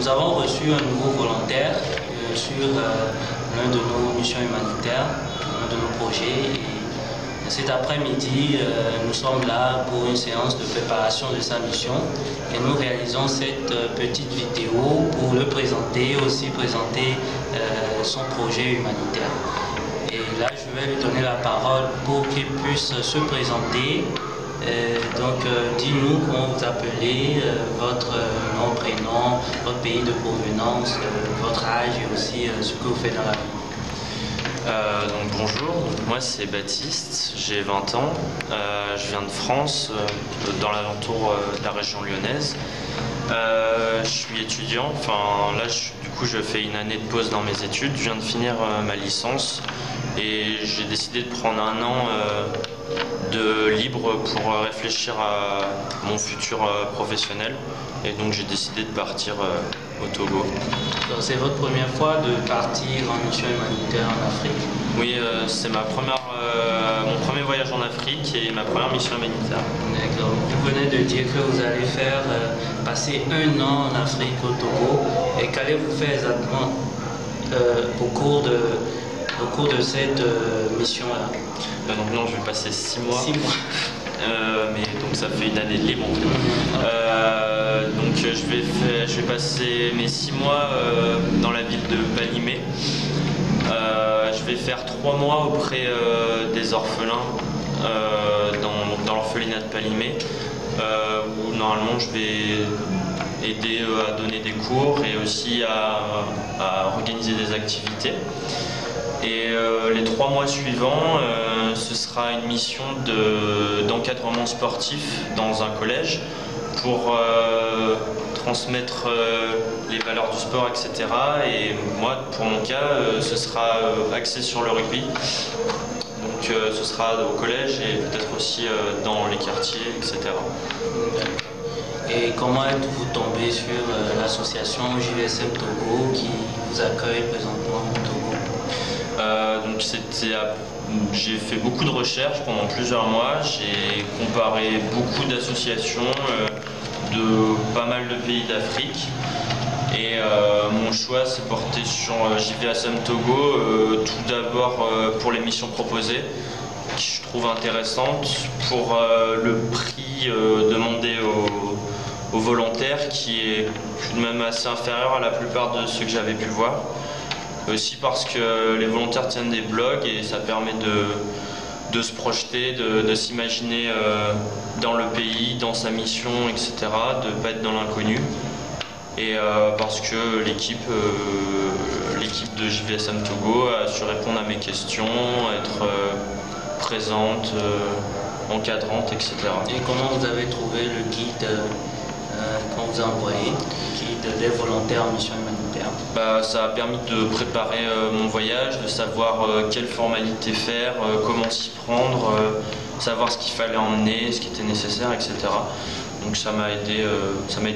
Nous avons reçu un nouveau volontaire sur l'un de nos missions humanitaires, l'un de nos projets. Et cet après-midi, nous sommes là pour une séance de préparation de sa mission et nous réalisons cette petite vidéo pour le présenter, aussi présenter son projet humanitaire. Et là, je vais lui donner la parole pour qu'il puisse se présenter. Dis-nous comment vous appelez, votre nom, prénom, votre pays de provenance, votre âge et aussi ce que vous faites dans la vie. Bonjour, moi c'est Baptiste, j'ai 20 ans, je viens de France, dans l'alentour de la région lyonnaise. Je suis étudiant, du coup je fais une année de pause dans mes études, je viens de finir ma licence et j'ai décidé de prendre un an de libre pour réfléchir à mon futur professionnel et donc j'ai décidé de partir au Togo. C'est votre première fois de partir en mission humanitaire en Afrique? Oui, c'est mon premier voyage en Afrique et ma première mission humanitaire. D'accord. Vous venez de dire que vous allez faire passer un an en Afrique au Togo. Et qu'allez-vous faire exactement au cours de cette mission-là? Donc non, je vais passer 6 mois. 6 mois. Mais donc ça fait une année de libre en fait. Donc je vais passer mes 6 mois dans la ville de Balimé. Je vais faire 3 mois auprès des orphelins dans l'orphelinat de Balimé, où normalement je vais aider à donner des cours et aussi à organiser des activités. Et les 3 mois suivants, ce sera une mission d'encadrement sportif dans un collège pour transmettre les valeurs du sport, etc. Et moi, pour mon cas, ce sera axé sur le rugby. Donc ce sera au collège et peut-être aussi dans les quartiers, etc. Et comment êtes-vous tombé sur l'association JVSM Togo qui vous accueille présentement au Togo? J'ai fait beaucoup de recherches pendant plusieurs mois, j'ai comparé beaucoup d'associations de pas mal de pays d'Afrique et mon choix s'est porté sur JVSM Togo, tout d'abord pour les missions proposées, qui je trouve intéressantes, pour le prix demandé aux volontaires qui est tout de même assez inférieur à la plupart de ceux que j'avais pu voir. Aussi parce que les volontaires tiennent des blogs et ça permet de se projeter, de s'imaginer dans le pays, dans sa mission, etc., de ne pas être dans l'inconnu. Et parce que l'équipe de JVSM Togo a su répondre à mes questions, être présente, encadrante, etc. Et comment vous avez trouvé le guide qu'on vous a envoyé, le guide des volontaires en mission humanitaire? Ça a permis de préparer mon voyage, de savoir quelles formalités faire, comment s'y prendre, savoir ce qu'il fallait emmener, ce qui était nécessaire, etc. Donc ça m'a aidé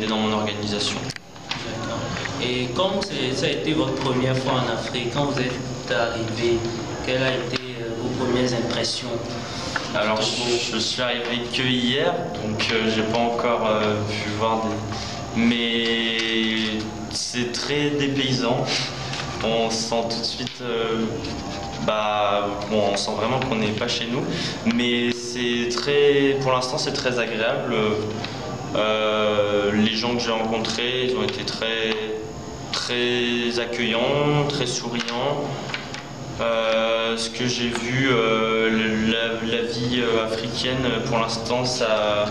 dans mon organisation. D'accord. Et comme ça a été votre première fois en Afrique, quand vous êtes arrivé, quelles ont été vos premières impressions? Alors je suis arrivé que hier, donc j'ai pas encore pu voir mais c'est très dépaysant. On sent tout de suite, on sent vraiment qu'on n'est pas chez nous, mais pour l'instant c'est très agréable. Les gens que j'ai rencontrés, ils ont été très accueillants, très souriants. Ce que j'ai vu, la vie africaine, pour l'instant, ça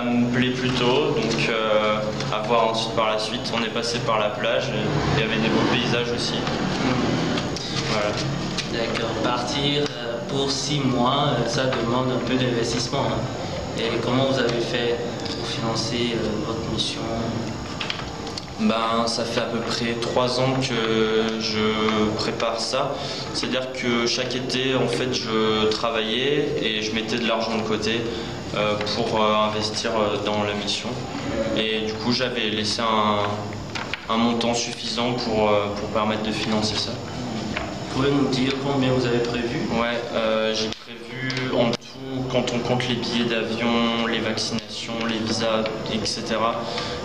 me plaît plutôt, donc à voir ensuite par la suite. On est passé par la plage, il y avait des beaux paysages aussi. Voilà. D'accord. Partir pour 6 mois, ça demande un peu d'investissement. Hein. Et comment vous avez fait pour financer votre mission? Ça fait à peu près 3 ans que je prépare ça. C'est-à-dire que chaque été, en fait, je travaillais et je mettais de l'argent de côté pour investir dans la mission. Et du coup, j'avais laissé un montant suffisant pour permettre de financer ça. Vous pouvez nous dire combien vous avez prévu? Ouais, j'ai prévu en tout, quand on compte les billets d'avion, les vaccinations, l'administration, les visas, etc.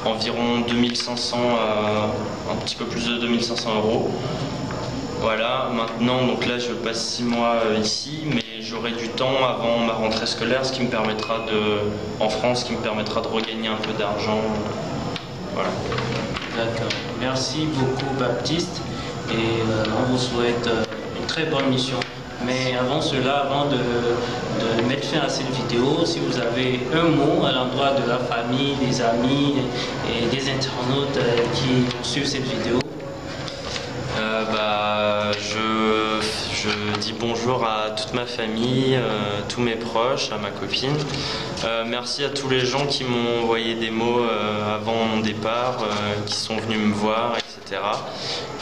Environ 2500, un petit peu plus de 2500 €. Voilà, maintenant, donc là je passe 6 mois ici, mais j'aurai du temps avant ma rentrée scolaire, ce qui me permettra en France, qui me permettra de regagner un peu d'argent. Voilà. D'accord. Merci beaucoup Baptiste et on vous souhaite une très bonne mission. Mais avant cela, avant de mettre fin à cette vidéo, si vous avez un mot à l'endroit de la famille, des amis et des internautes qui suivent cette vidéo. Je dis bonjour à toute ma famille, tous mes proches, à ma copine. Merci à tous les gens qui m'ont envoyé des mots avant mon départ, qui sont venus me voir, etc.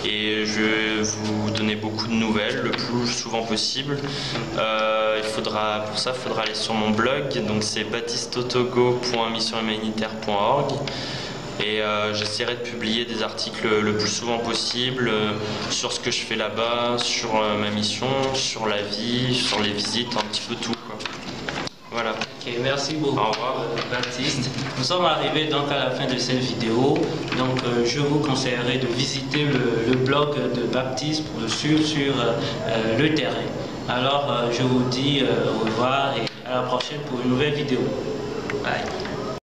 Et je vais vous donner beaucoup de nouvelles, le plus souvent possible. Pour ça, il faudra aller sur mon blog, donc c'est baptistotogo.missionhumanitaire.org. Et j'essaierai de publier des articles le plus souvent possible sur ce que je fais là-bas, sur ma mission, sur la vie, sur les visites, un petit peu tout, quoi. Voilà. Ok, merci beaucoup. Au revoir. Baptiste. Nous sommes arrivés donc à la fin de cette vidéo. Donc je vous conseillerais de visiter le blog de Baptiste pour le suivre sur le terrain. Alors je vous dis au revoir et à la prochaine pour une nouvelle vidéo. Bye.